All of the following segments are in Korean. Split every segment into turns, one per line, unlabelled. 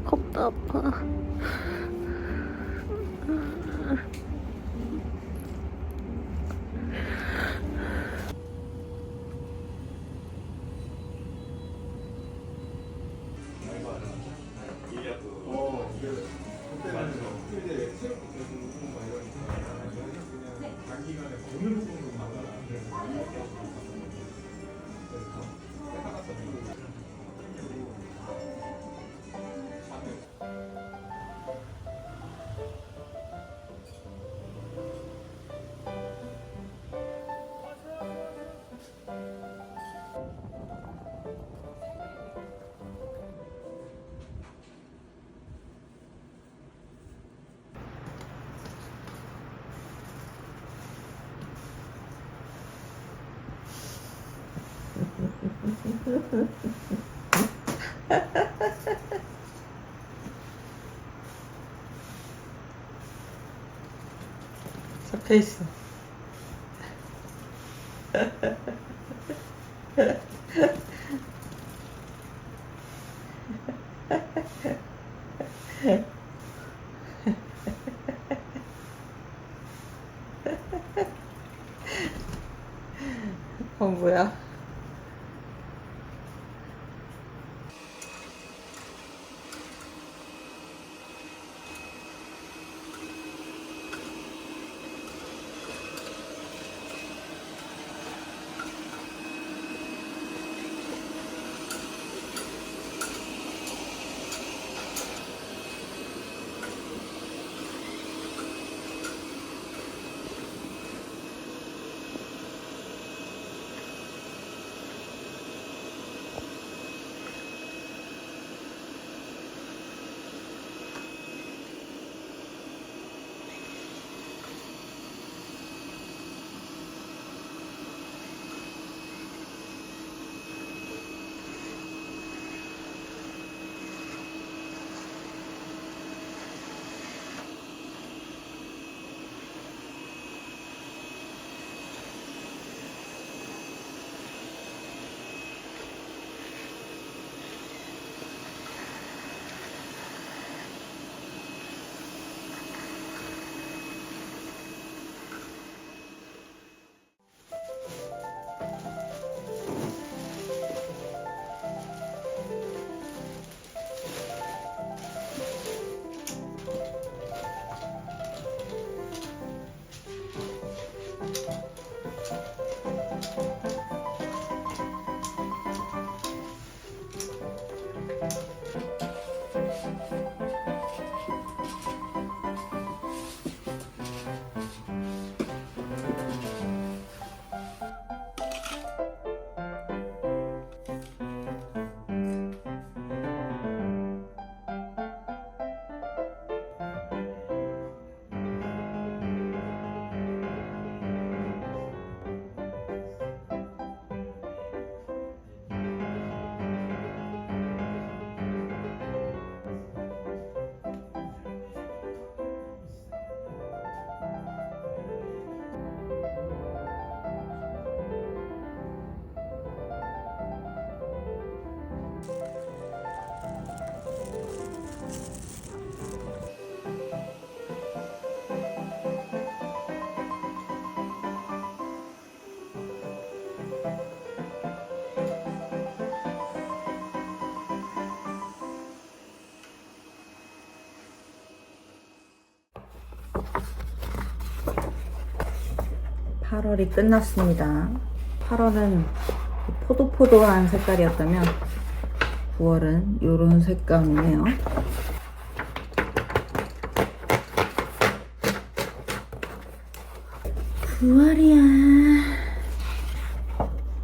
겁나 아파.
잡혀있어. 뭐야? (8월이) 끝났습니다. 8월은 포도포도한 색깔이었다면 9월은 요런 색감이네요. 9월이야.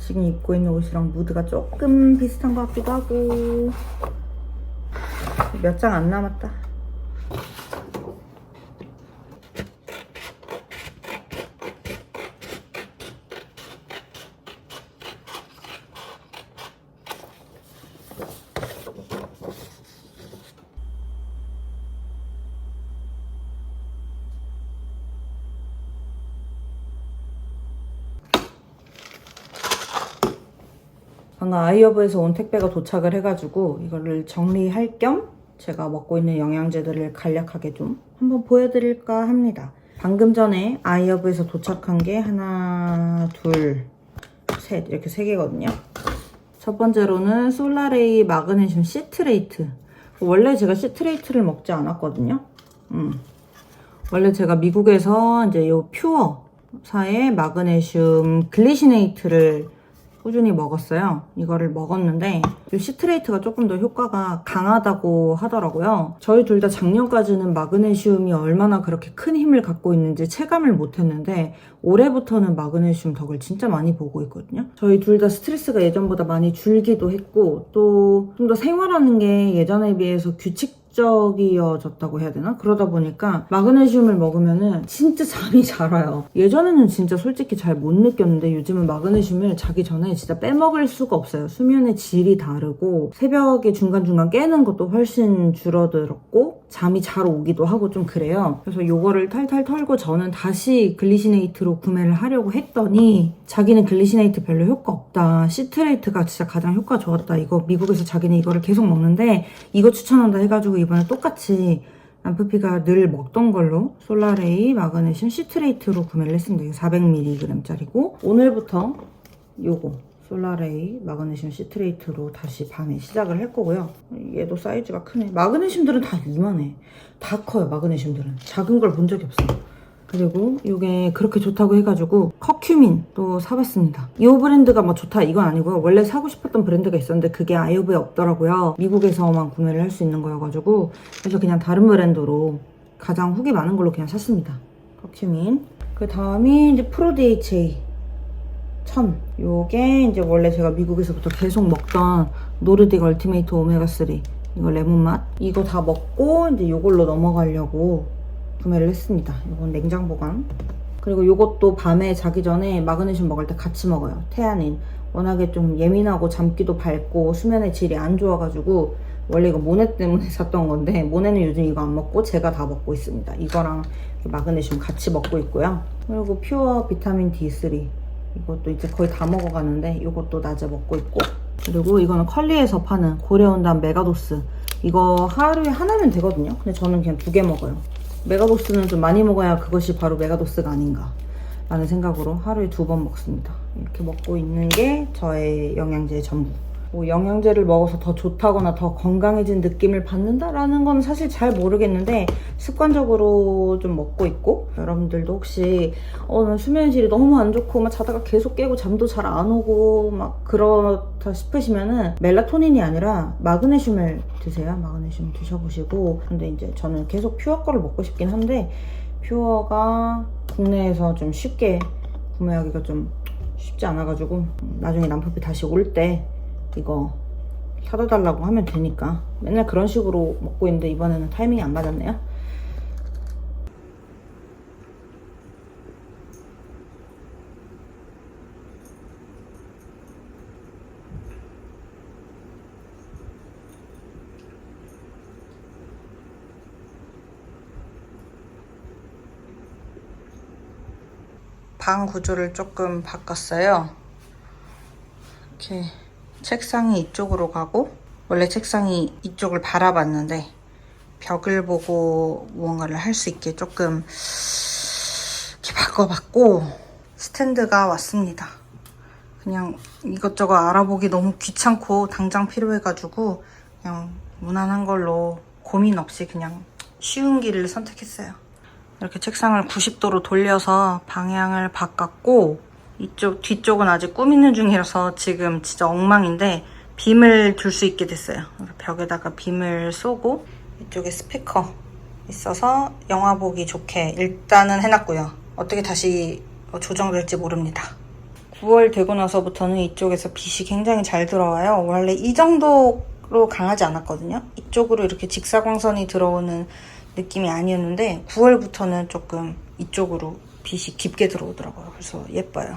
지금 입고 있는 옷이랑 무드가 조금 비슷한 것 같기도 하고. 몇 장 안 남았다. 방금 아이허브에서 온 택배가 도착을 해가지고 이거를 정리할 겸 제가 먹고 있는 영양제들을 간략하게 좀 한번 보여드릴까 합니다. 방금 전에 아이허브에서 도착한 게 하나, 둘, 셋 이렇게 3개거든요. 첫 번째로는 솔라레이 마그네슘 시트레이트. 원래 제가 시트레이트를 먹지 않았거든요. 원래 제가 미국에서 이제 요 퓨어사의 마그네슘 글리시네이트를 꾸준히 먹었어요. 이거를 먹었는데 이 시트레이트가 조금 더 효과가 강하다고 하더라고요. 저희 둘 다 작년까지는 마그네슘이 얼마나 그렇게 큰 힘을 갖고 있는지 체감을 못했는데 올해부터는 마그네슘 덕을 진짜 많이 보고 있거든요. 저희 둘 다 스트레스가 예전보다 많이 줄기도 했고 또 좀 더 생활하는 게 예전에 비해서 규칙적이어졌다고 해야 되나? 그러다 보니까 마그네슘을 먹으면은 진짜 잠이 잘 와요. 예전에는 진짜 솔직히 잘 못 느꼈는데 요즘은 마그네슘을 자기 전에 진짜 빼먹을 수가 없어요. 수면의 질이 다르고 새벽에 중간중간 깨는 것도 훨씬 줄어들었고 잠이 잘 오기도 하고 좀 그래요. 그래서 요거를 탈탈 털고 저는 다시 글리시네이트로 구매를 하려고 했더니 자기는 글리시네이트 별로 효과 없다. 시트레이트가 진짜 가장 효과 좋았다. 이거 미국에서 자기는 이거를 계속 먹는데 이거 추천한다 해가지고 이번에 똑같이 람프피가 늘 먹던 걸로 솔라레이 마그네슘 시트레이트로 구매를 했습니다. 이거 400mg짜리고 오늘부터 요거 솔라레이 마그네슘 시트레이트로 다시 밤에 시작을 할 거고요. 얘도 사이즈가 크네. 마그네슘들은 다 이만해. 다 커요. 마그네슘들은. 작은 걸 본 적이 없어요. 그리고 이게 그렇게 좋다고 해가지고 커큐민 또 사봤습니다. 이 브랜드가 뭐 좋다 이건 아니고요. 원래 사고 싶었던 브랜드가 있었는데 그게 아이허브에 없더라고요. 미국에서만 구매를 할 수 있는 거여가지고 그래서 그냥 다른 브랜드로 가장 후기 많은 걸로 그냥 샀습니다. 커큐민. 그 다음이 이제 프로 DHA 1000. 요게 이제 원래 제가 미국에서부터 계속 먹던 노르딕 얼티메이트 오메가3 이거 레몬맛 이거 다 먹고 이제 요걸로 넘어가려고 구매를 했습니다. 이건 냉장 보관. 그리고 요것도 밤에 자기 전에 마그네슘 먹을 때 같이 먹어요. 테아닌. 워낙에 좀 예민하고 잠기도 밝고 수면의 질이 안 좋아가지고 원래 이거 모네 때문에 샀던 건데 모네는 요즘 이거 안 먹고 제가 다 먹고 있습니다. 이거랑 마그네슘 같이 먹고 있고요. 그리고 퓨어 비타민 D3 이것도 이제 거의 다 먹어가는데 이것도 낮에 먹고 있고 그리고 이거는 컬리에서 파는 고려온단 메가도스 이거 하루에 하나면 되거든요. 근데 저는 그냥 2개 먹어요. 메가도스는 좀 많이 먹어야 그것이 바로 메가도스가 아닌가 라는 생각으로 하루에 2번 먹습니다. 이렇게 먹고 있는 게 저의 영양제의 전부. 뭐 영양제를 먹어서 더 좋다거나 더 건강해진 느낌을 받는다라는 건 사실 잘 모르겠는데 습관적으로 좀 먹고 있고 여러분들도 혹시 난 수면 질이 너무 안 좋고 막 자다가 계속 깨고 잠도 잘 안 오고 막 그렇다 싶으시면은 멜라토닌이 아니라 마그네슘을 드세요. 마그네슘 드셔보시고 근데 이제 저는 계속 퓨어 거를 먹고 싶긴 한데 퓨어가 국내에서 좀 쉽게 구매하기가 좀 쉽지 않아가지고 나중에 남편이 다시 올 때 이거 사다 달라고 하면 되니까 맨날 그런 식으로 먹고 있는데 이번에는 타이밍이 안 맞았네요. 방 구조를 조금 바꿨어요. 이렇게 책상이 이쪽으로 가고 원래 책상이 이쪽을 바라봤는데 벽을 보고 무언가를 할 수 있게 조금 이렇게 바꿔봤고 스탠드가 왔습니다. 그냥 이것저것 알아보기 너무 귀찮고 당장 필요해가지고 그냥 무난한 걸로 고민 없이 그냥 쉬운 길을 선택했어요. 이렇게 책상을 90도로 돌려서 방향을 바꿨고 이쪽 뒤쪽은 아직 꾸미는 중이라서 지금 진짜 엉망인데 빔을 둘 수 있게 됐어요. 벽에다가 빔을 쏘고 이쪽에 스피커 있어서 영화 보기 좋게 일단은 해놨고요. 어떻게 다시 조정될지 모릅니다. 9월 되고 나서부터는 이쪽에서 빛이 굉장히 잘 들어와요. 원래 이 정도로 강하지 않았거든요. 이쪽으로 이렇게 직사광선이 들어오는 느낌이 아니었는데 9월부터는 조금 이쪽으로 빛이 깊게 들어오더라고요. 그래서 예뻐요.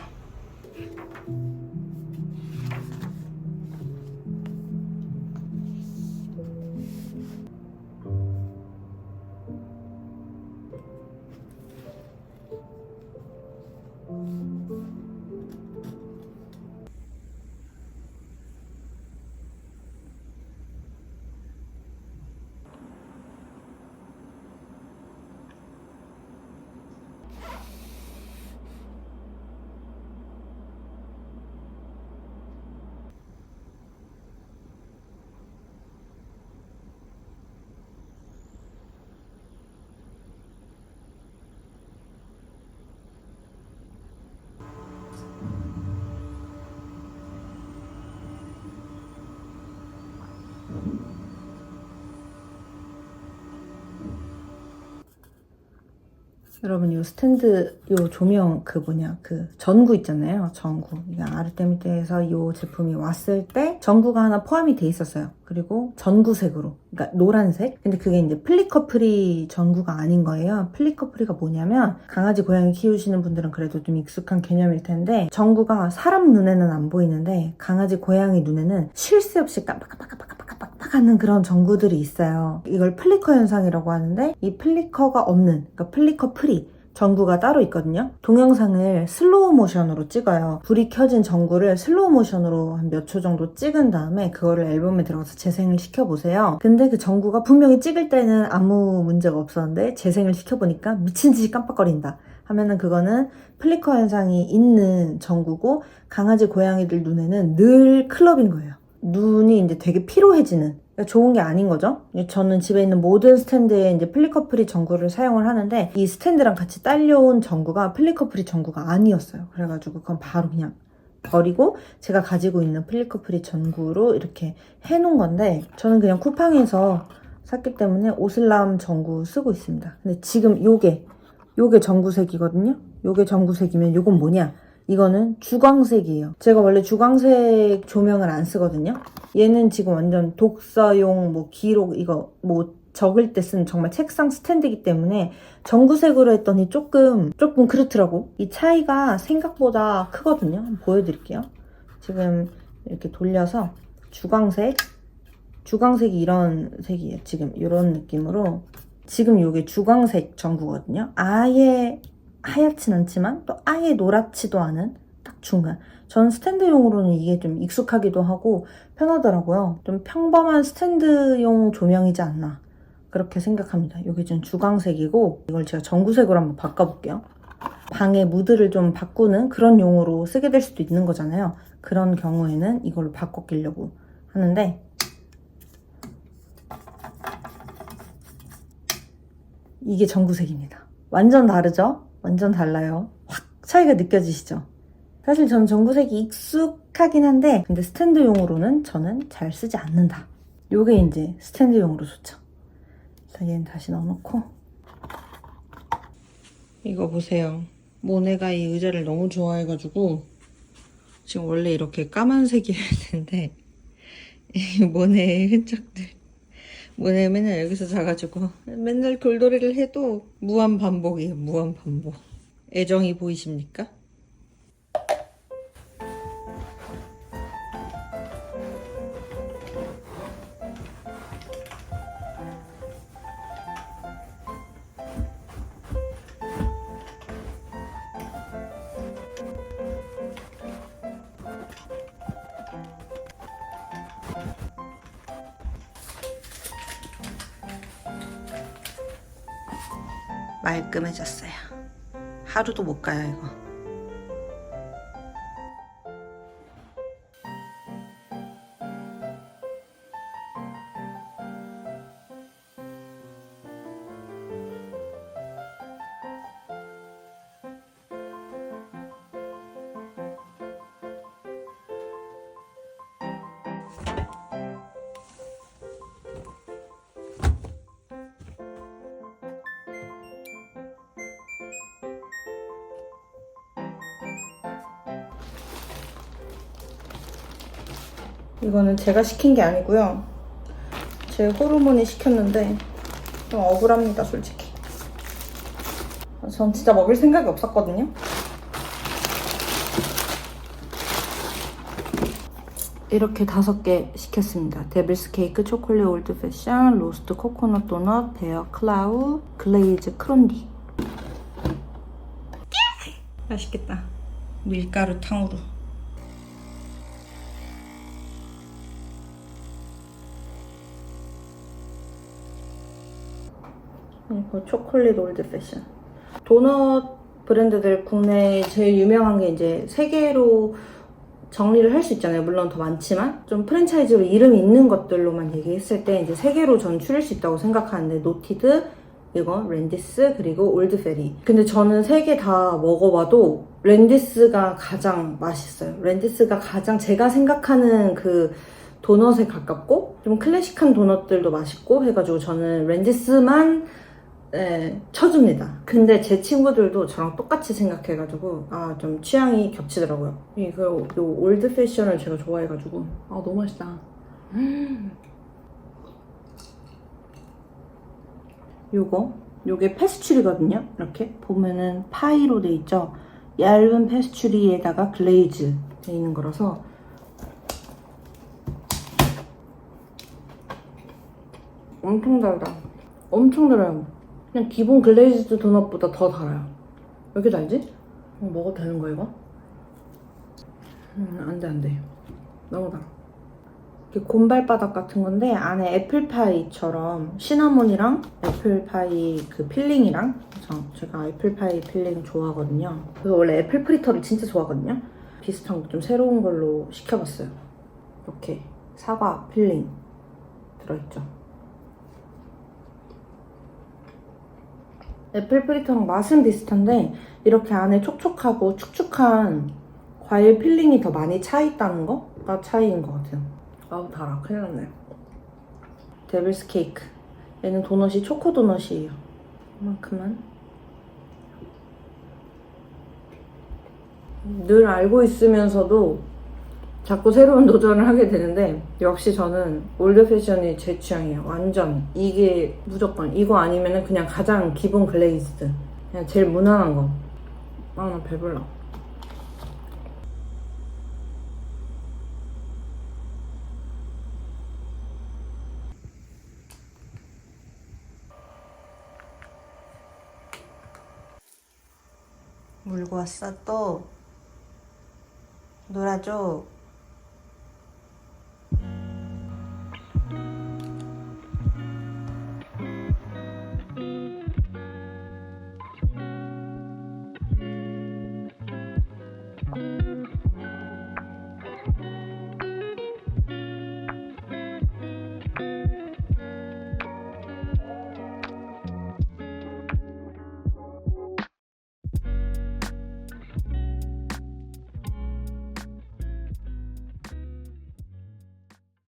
여러분 이 스탠드 요 조명 그 전구 있잖아요. 전구. 이게 아르테미테에서 이 제품이 왔을 때 전구가 하나 포함이 돼 있었어요. 그리고 전구색으로. 그러니까 노란색. 근데 그게 이제 플리커프리 전구가 아닌 거예요. 플리커프리가 뭐냐면 강아지 고양이 키우시는 분들은 그래도 좀 익숙한 개념일 텐데 전구가 사람 눈에는 안 보이는데 강아지 고양이 눈에는 쉴 새 없이 깜빡깜빡깜빡깜빡 하는 그런 전구들이 있어요. 이걸 플리커 현상이라고 하는데 이 플리커가 없는, 그러니까 플리커 프리 전구가 따로 있거든요. 동영상을 슬로우 모션으로 찍어요. 불이 켜진 전구를 슬로우 모션으로 한 몇 초 정도 찍은 다음에 그거를 앨범에 들어가서 재생을 시켜보세요. 근데 그 전구가 분명히 찍을 때는 아무 문제가 없었는데 재생을 시켜보니까 미친 듯이 깜빡거린다 하면은 그거는 플리커 현상이 있는 전구고 강아지 고양이들 눈에는 늘 클럽인 거예요. 눈이 이제 되게 피로해지는, 그러니까 좋은 게 아닌 거죠. 저는 집에 있는 모든 스탠드에 이제 플리커프리 전구를 사용을 하는데 이 스탠드랑 같이 딸려온 전구가 플리커프리 전구가 아니었어요. 그래가지고 그건 바로 그냥 버리고 제가 가지고 있는 플리커프리 전구로 이렇게 해놓은 건데 저는 그냥 쿠팡에서 샀기 때문에 오슬람 전구 쓰고 있습니다. 근데 지금 요게 전구색이거든요. 요게 전구색이면 요건 뭐냐? 이거는 주광색이에요. 제가 원래 주광색 조명을 안 쓰거든요. 얘는 지금 완전 독서용 뭐 기록 이거 뭐 적을 때 쓰는 정말 책상 스탠드이기 때문에 전구색으로 했더니 조금 그렇더라고. 이 차이가 생각보다 크거든요. 한번 보여드릴게요. 지금 이렇게 돌려서 주광색이 이런 색이에요. 지금 이런 느낌으로 지금 이게 주광색 전구거든요. 아예 하얗진 않지만 또 아예 노랗지도 않은 딱 중간. 전 스탠드용으로는 이게 좀 익숙하기도 하고 편하더라고요. 좀 평범한 스탠드용 조명이지 않나 그렇게 생각합니다. 이게 좀 주광색이고 이걸 제가 전구색으로 한번 바꿔볼게요. 방에 무드를 좀 바꾸는 그런 용으로 쓰게 될 수도 있는 거잖아요. 그런 경우에는 이걸로 바꿔끼려고 하는데 이게 전구색입니다. 완전 다르죠? 완전 달라요. 확 차이가 느껴지시죠? 사실 전 전구색이 익숙하긴 한데 근데 스탠드용으로는 저는 잘 쓰지 않는다. 요게 이제 스탠드용으로 좋죠. 자, 얘는 다시 넣어놓고 이거 보세요. 모네가 이 의자를 너무 좋아해가지고 지금 원래 이렇게 까만색이어야 되는데 이 모네의 흔적들 모네 맨날 여기서 자가지고 맨날 돌돌이를 해도 무한 반복이에요. 무한 반복. 애정이 보이십니까? 말끔해졌어요. 하루도 못 가요, 이거. 이거는 제가 시킨 게 아니고요. 제 호르몬이 시켰는데 좀 억울합니다, 솔직히. 전 진짜 먹을 생각이 없었거든요. 이렇게 5개 시켰습니다. 데빌스 케이크, 초콜릿 올드 패션, 로스트 코코넛 도넛, 베어 클라우, 글레이즈 크론디. 맛있겠다. 밀가루 탕후루. 그리고 초콜릿 올드 패션. 도넛 브랜드들 국내에 제일 유명한 게 이제 3개로 정리를 할 수 있잖아요. 물론 더 많지만 좀 프랜차이즈로 이름 있는 것들로만 얘기했을 때 이제 3개로 전 추릴 수 있다고 생각하는데 노티드, 이거 랜디스, 그리고 올드페리. 근데 저는 3개 다 먹어봐도 랜디스가 가장 맛있어요. 랜디스가 가장 제가 생각하는 그 도넛에 가깝고 좀 클래식한 도넛들도 맛있고 해가지고 저는 랜디스만 네, 쳐줍니다. 근데 제 친구들도 저랑 똑같이 생각해가지고 좀 취향이 겹치더라고요. 요 올드 패션을 제가 좋아해가지고 너무 맛있다. 요게 페스츄리거든요. 이렇게 보면은 파이로 돼 있죠. 얇은 페스츄리에다가 글레이즈 돼 있는 거라서 엄청 달다. 엄청 달아요. 그냥 기본 글레이즈드 도넛보다 더 달아요. 왜 이렇게 달지? 먹어도 되는 거야 이거? 안돼. 너무 달아. 이렇게 곰발바닥 같은 건데 안에 애플파이처럼 시나몬이랑 애플파이 그 필링이랑, 그래서 제가 애플파이 필링 좋아하거든요. 그래서 원래 애플 프리터를 진짜 좋아하거든요. 비슷한 거 좀 새로운 걸로 시켜봤어요. 이렇게 사과 필링 들어있죠. 애플 프리터랑 맛은 비슷한데 이렇게 안에 촉촉하고 축축한 과일 필링이 더 많이 차있다는 거가 차이인 것 같아요. 아우 달아. 큰일 났네. 데빌스 케이크. 얘는 도넛이 초코 도넛이에요. 이만큼만. 늘 알고 있으면서도 자꾸 새로운 도전을 하게 되는데 역시 저는 올드 패션이 제 취향이에요. 완전. 이게 무조건. 이거 아니면 그냥 가장 기본 글레이즈드. 그냥 제일 무난한 거. 나 배불러. 물고 왔어 또. 놀아줘.